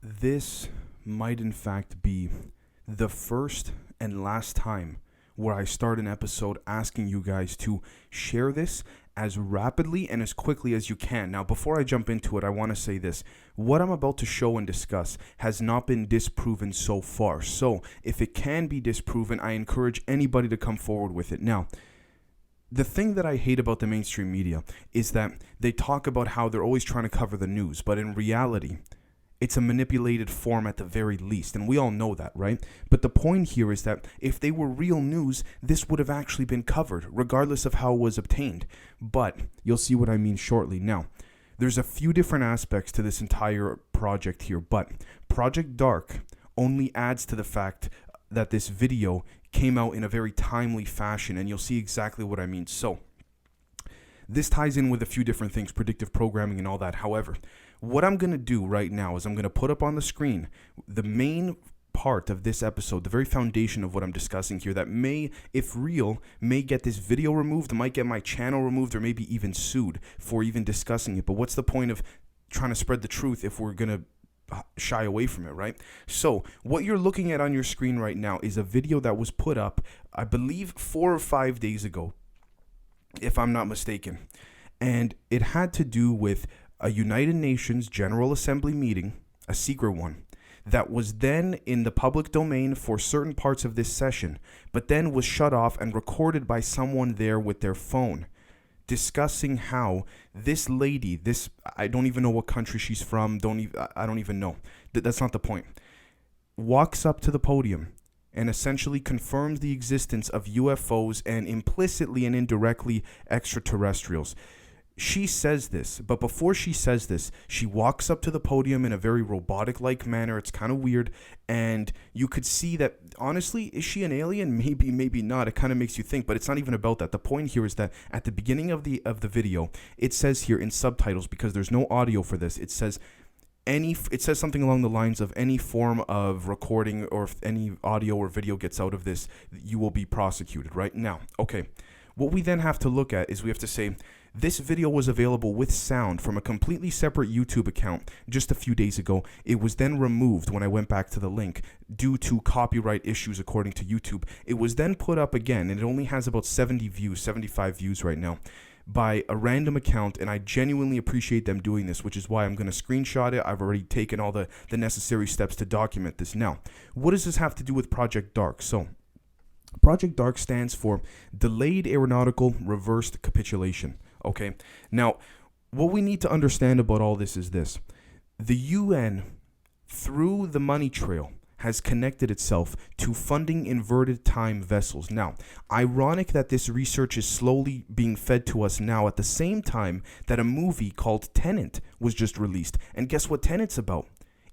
This might in fact be the first and last time where I start an episode asking you guys to share this as rapidly and as quickly as you can. Now, before I jump into it, I want to say this. What I'm about to show and discuss has not been disproven so far. So, if it can be disproven, I encourage anybody to come forward with it. Now, the thing that I hate about the mainstream media is that they talk about how they're always trying to cover the news, but in reality, it's a manipulated form at the very least, and we all know that, right? But the point here is that if they were real news, this would have actually been covered, regardless of how it was obtained. But you'll see what I mean shortly. Now, there's a few different aspects to this entire project here, but Project D.A.R.C only adds to the fact that this video came out in a very timely fashion, and you'll see exactly what I mean. So, this ties in with a few different things, predictive programming and all that. However, what I'm going to do right now is I'm going to put up on the screen the main part of this episode, the very foundation of what I'm discussing here that may, if real, may get this video removed, might get my channel removed, or maybe even sued for even discussing it. But what's the point of trying to spread the truth if we're going to shy away from it, right? So what you're looking at on your screen right now is a video that was put up, I believe, 4 or 5 days ago, if I'm not mistaken. And it had to do with a United Nations General Assembly meeting, a secret one, that was then in the public domain for certain parts of this session, but then was shut off and recorded by someone there with their phone, discussing how this lady, I don't even know what country she's from, I don't even know. That's not the point. Walks up to the podium and essentially confirms the existence of UFOs and implicitly and indirectly extraterrestrials. She says this, but before she says this, she walks up to the podium in a very robotic-like manner. It's kind of weird, and you could see that, honestly, is she an alien? Maybe, maybe not. It kind of makes you think, but it's not even about that. The point here is that at the beginning of the video, it says here in subtitles, because there's no audio for this, it says something along the lines of any form of recording or if any audio or video gets out of this, you will be prosecuted, right? Now, okay, what we then have to look at is we have to say, this video was available with sound from a completely separate YouTube account just a few days ago. It was then removed when I went back to the link due to copyright issues according to YouTube. It was then put up again, and it only has about 70 views, 75 views right now, by a random account, and I genuinely appreciate them doing this, which is why I'm going to screenshot it. I've already taken all the necessary steps to document this. Now, what does this have to do with Project D.A.R.C? So, Project D.A.R.C stands for Delayed Aeronautical Reversed Capitulation. Okay, now, what we need to understand about all this is this. The UN, through the money trail, has connected itself to funding inverted time vessels. Now, ironic that this research is slowly being fed to us now at the same time that a movie called Tenet was just released. And guess what Tenet's about?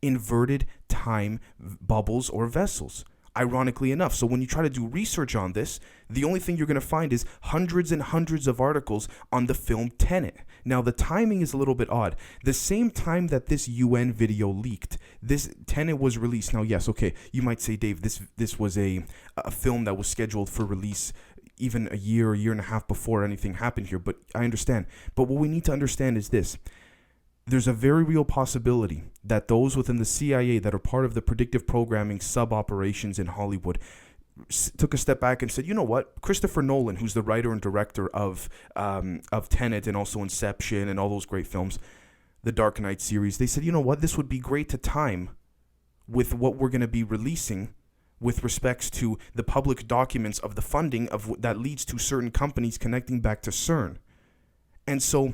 Inverted time bubbles or vessels. Ironically enough. So when you try to do research on this, the only thing you're going to find is hundreds and hundreds of articles on the film Tenet. Now, the timing is a little bit odd. The same time that this UN video leaked, this Tenet was released. Now, yes, okay, you might say, Dave, this was a film that was scheduled for release even a year and a half before anything happened here, but I understand. But what we need to understand is this. There's a very real possibility that those within the CIA that are part of the predictive programming sub-operations in Hollywood took a step back and said, you know what, Christopher Nolan, who's the writer and director of Tenet and also Inception and all those great films, the Dark Knight series, they said, you know what, this would be great to time with what we're going to be releasing with respects to the public documents of the funding of that leads to certain companies connecting back to CERN. And so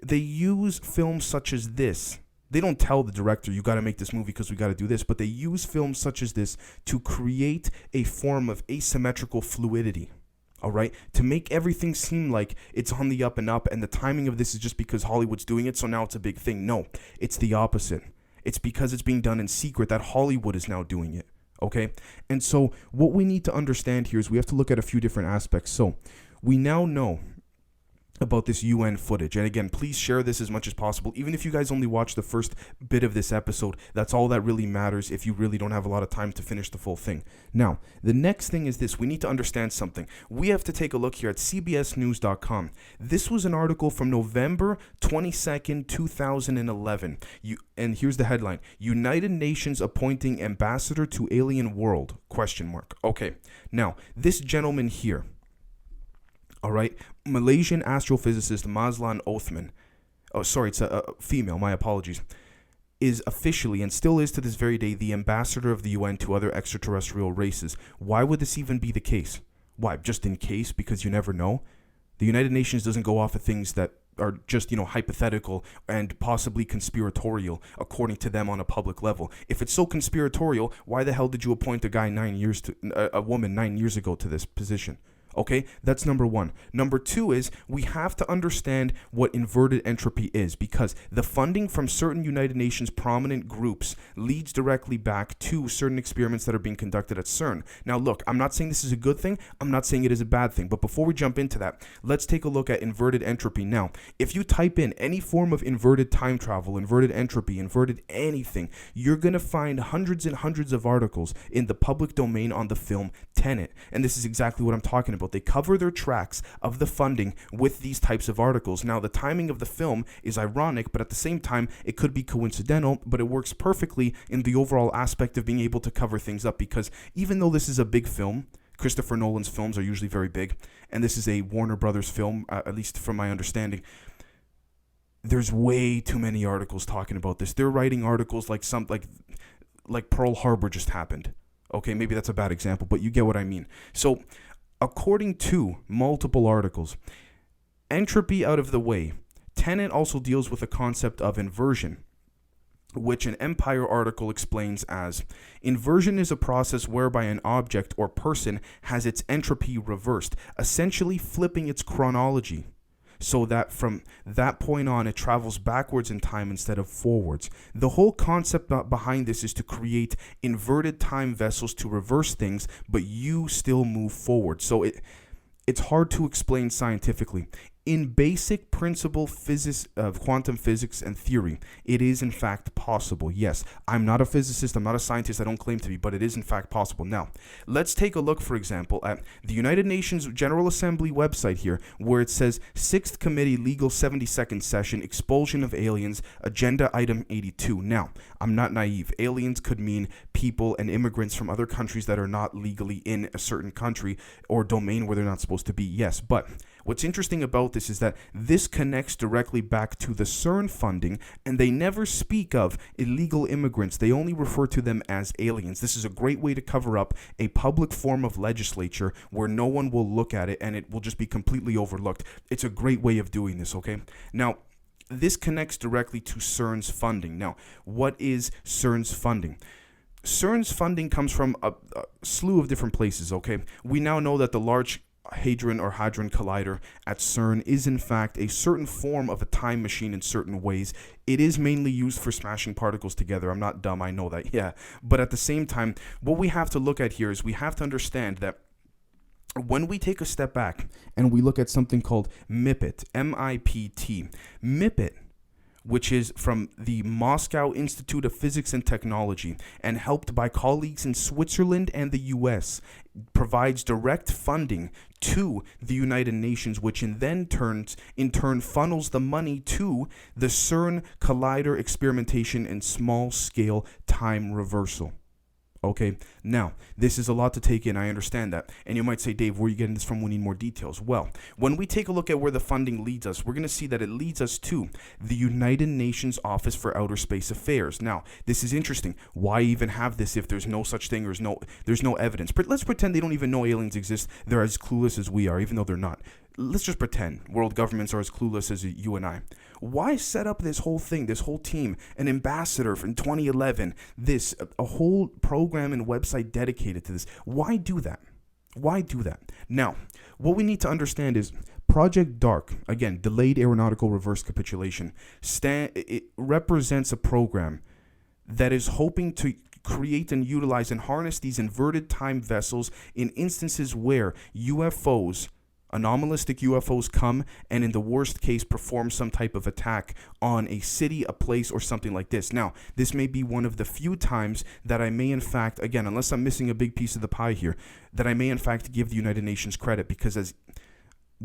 they use films such as this. They don't tell the director, you got to make this movie because we got to do this, but they use films such as this to create a form of asymmetrical fluidity, all right? To make everything seem like it's on the up and up, and the timing of this is just because Hollywood's doing it, so now it's a big thing. No, it's the opposite. It's because it's being done in secret that Hollywood is now doing it, okay? And so what we need to understand here is we have to look at a few different aspects. So we now know about this UN footage. And again, please share this as much as possible. Even if you guys only watch the first bit of this episode, that's all that really matters if you really don't have a lot of time to finish the full thing. Now, the next thing is this. We need to understand something. We have to take a look here at cbsnews.com. This was an article from November 22nd, 2011. And here's the headline: United Nations appointing ambassador to alien world, ? Okay, now, this gentleman here, all right, Malaysian astrophysicist Mazlan Othman, it's a female, my apologies, is officially and still is to this very day the ambassador of the UN to other extraterrestrial races. Why would this even be the case? Why? Just in case? Because you never know? The United Nations doesn't go off of things that are just, hypothetical and possibly conspiratorial, according to them on a public level. If it's so conspiratorial, why the hell did you appoint a woman 9 years ago to this position? Okay, that's number one. Number two is we have to understand what inverted entropy is, because the funding from certain United Nations prominent groups leads directly back to certain experiments that are being conducted at CERN. Now, look, I'm not saying this is a good thing. I'm not saying it is a bad thing. But before we jump into that, let's take a look at inverted entropy. Now, if you type in any form of inverted time travel, inverted entropy, inverted anything, you're going to find hundreds and hundreds of articles in the public domain on the film Tenet. And this is exactly what I'm talking about. They cover their tracks of the funding with these types of articles. Now, the timing of the film is ironic, but at the same time, it could be coincidental, but it works perfectly in the overall aspect of being able to cover things up, because even though this is a big film, Christopher Nolan's films are usually very big, and this is a Warner Brothers film, at least from my understanding, there's way too many articles talking about this. They're writing articles like Pearl Harbor just happened. Okay, maybe that's a bad example, but you get what I mean. So, according to multiple articles, entropy out of the way, Tenet also deals with the concept of inversion, which an Empire article explains as: inversion is a process whereby an object or person has its entropy reversed, essentially flipping its chronology, so that from that point on it travels backwards in time instead of forwards. The whole concept behind this is to create inverted time vessels to reverse things, but you still move forward. So it's hard to explain scientifically. In basic principle physics of quantum physics and theory, it is in fact possible. Yes, I'm not a physicist, I'm not a scientist, I don't claim to be, but it is in fact possible. Now, let's take a look, for example, at the United Nations General Assembly website here, where it says 6th Committee Legal 72nd Session, Expulsion of Aliens, Agenda Item 82. Now, I'm not naive. Aliens could mean people and immigrants from other countries that are not legally in a certain country or domain where they're not supposed to be. Yes, but what's interesting about this is that this connects directly back to the CERN funding, and they never speak of illegal immigrants. They only refer to them as aliens. This is a great way to cover up a public form of legislature where no one will look at it and it will just be completely overlooked. It's a great way of doing this, okay? Now, this connects directly to CERN's funding. Now, what is CERN's funding? CERN's funding comes from a slew of different places, okay? We now know that the Large Hadron Collider at CERN is in fact a certain form of a time machine in certain ways. It is mainly used for smashing particles together. I'm not dumb, I know that, yeah. But at the same time, what we have to look at here is we have to understand that when we take a step back and we look at something called MIPIT, M-I-P-T, MIPIT, which is from the Moscow Institute of Physics and Technology and helped by colleagues in Switzerland and the US, provides direct funding to the United Nations, which in turn funnels the money to the CERN Collider experimentation and small-scale time reversal. Okay, now, this is a lot to take in, I understand that. And you might say, Dave, where are you getting this from? We need more details. Well, when we take a look at where the funding leads us, we're going to see that it leads us to the United Nations Office for Outer Space Affairs. Now, this is interesting. Why even have this if there's no such thing or there's no evidence? Let's pretend they don't even know aliens exist. They're as clueless as we are, even though they're not. Let's just pretend world governments are as clueless as you and I. Why set up this whole thing, this whole team, an ambassador in 2011, a whole program and website dedicated to this? Why do that? Why do that? Now, what we need to understand is Project D.A.R.C, again, Delayed Aeronautical Reverse Capitulation, it represents a program that is hoping to create and utilize and harness these inverted time vessels in instances where UFOs Anomalistic UFOs come and in the worst case perform some type of attack on a city, a place, or something like this. Now, this may be one of the few times that I may in fact, again, unless I'm missing a big piece of the pie here, that I may in fact give the United Nations credit, because as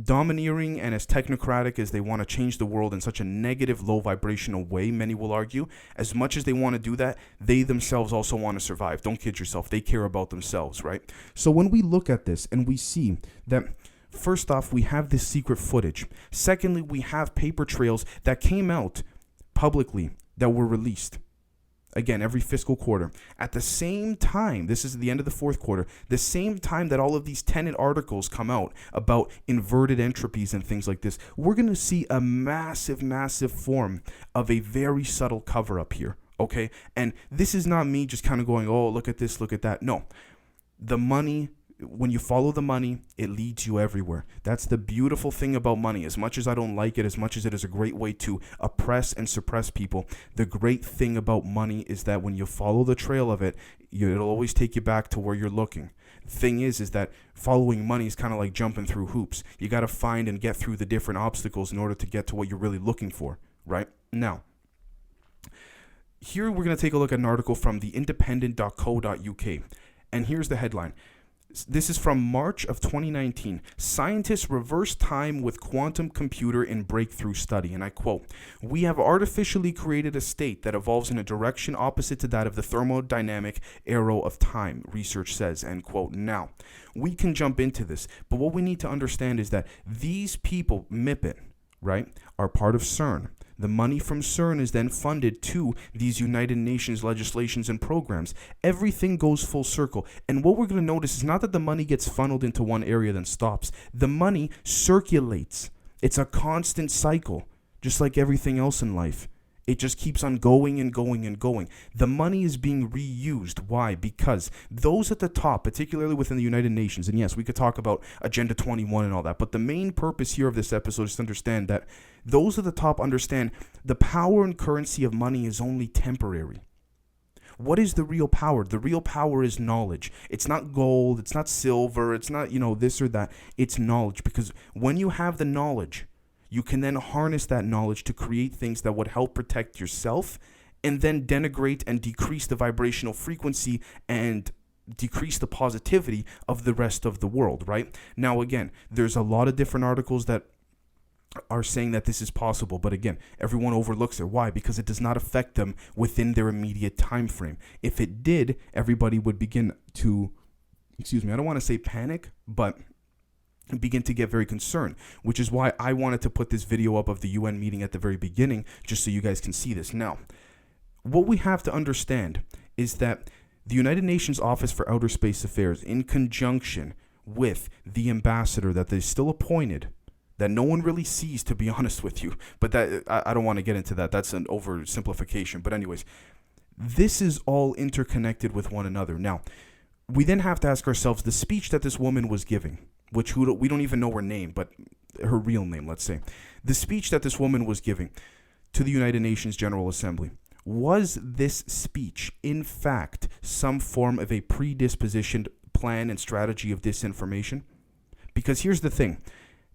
domineering and as technocratic as they want to change the world in such a negative, low vibrational way, many will argue, as much as they want to do that, they themselves also want to survive. Don't kid yourself. They care about themselves, right? So when we look at this and we see that, first off, we have this secret footage. Secondly, we have paper trails that came out publicly that were released. Again, every fiscal quarter. At the same time, this is the end of the fourth quarter, the same time that all of these Tenet articles come out about inverted entropies and things like this, we're going to see a massive, massive form of a very subtle cover-up here, okay? And this is not me just kind of going, oh, look at this, look at that. No. The money, when you follow the money, it leads you everywhere. That's the beautiful thing about money. As much as I don't like it, as much as it is a great way to oppress and suppress people, the great thing about money is that when you follow the trail of it, it'll always take you back to where you're looking. The thing is that following money is kind of like jumping through hoops. You got to find and get through the different obstacles in order to get to what you're really looking for, right? Now, here we're going to take a look at an article from the independent.co.uk. And here's the headline. This is from March of 2019. Scientists reverse time with quantum computer in breakthrough study. And I quote, "We have artificially created a state that evolves in a direction opposite to that of the thermodynamic arrow of time," research says, end quote. Now, we can jump into this, but what we need to understand is that these people, MIPIT, right, are part of CERN. The money from CERN is then funded to these United Nations legislations and programs. Everything goes full circle. And what we're going to notice is not that the money gets funneled into one area then stops. The money circulates. It's a constant cycle, just like everything else in life. It just keeps on going and going and going. The money is being reused. Why? Because those at the top, particularly within the United Nations, and yes, we could talk about Agenda 21 and all that, but the main purpose here of this episode is to understand that those at the top understand the power and currency of money is only temporary. What is the real power? The real power is knowledge. It's not gold. It's not silver. It's not, this or that. It's knowledge, because when you have the knowledge, you can then harness that knowledge to create things that would help protect yourself and then denigrate and decrease the vibrational frequency and decrease the positivity of the rest of the world, right? Now, again, there's a lot of different articles that are saying that this is possible, but again, everyone overlooks it. Why? Because it does not affect them within their immediate time frame. If it did, everybody would begin to, I don't want to say panic, but begin to get very concerned, which is why I wanted to put this video up of the UN meeting at the very beginning, just so you guys can see this. Now, what we have to understand is that the United Nations Office for Outer Space Affairs, in conjunction with the ambassador that they still appointed, that no one really sees, to be honest with you, but that I don't want to get into that. That's an oversimplification. But anyways, this is all interconnected with one another. Now, we then have to ask ourselves, the speech that this woman was giving, which we don't even know her name, but her real name, let's say. The speech that this woman was giving to the United Nations General Assembly, was this speech, in fact, some form of a predispositioned plan and strategy of disinformation? Because here's the thing.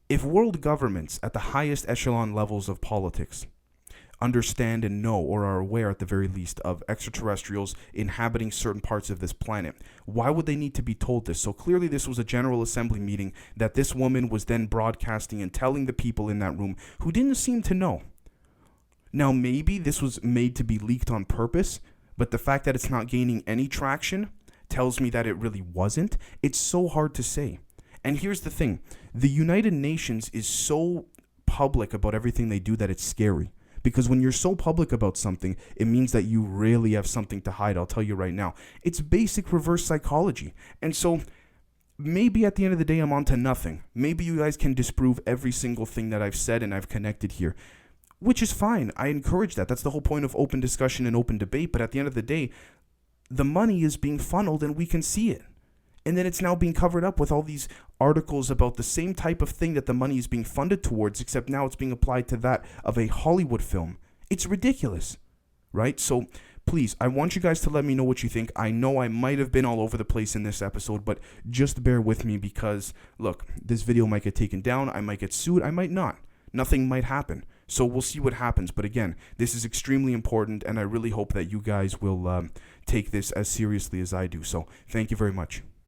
If world governments at the highest echelon levels of politics understand and know, or are aware at the very least, of extraterrestrials inhabiting certain parts of this planet, why would they need to be told this? So clearly this was a General Assembly meeting that this woman was then broadcasting and telling the people in that room who didn't seem to know. Now, maybe this was made to be leaked on purpose, but the fact that it's not gaining any traction tells me that it really wasn't. It's so hard to say. And here's the thing. The United Nations is so public about everything they do that it's scary. Because when you're so public about something, it means that you really have something to hide. I'll tell you right now. It's basic reverse psychology. And so maybe at the end of the day, I'm on to nothing. Maybe you guys can disprove every single thing that I've said and I've connected here, which is fine. I encourage that. That's the whole point of open discussion and open debate. But at the end of the day, the money is being funneled and we can see it. And then it's now being covered up with all these articles about the same type of thing that the money is being funded towards, except now it's being applied to that of a Hollywood film. It's ridiculous, right? So please, I want you guys to let me know what you think. I know I might have been all over the place in this episode, but just bear with me because, look, this video might get taken down. I might get sued. I might not. Nothing might happen. So we'll see what happens. But again, this is extremely important, and I really hope that you guys will take this as seriously as I do. So thank you very much.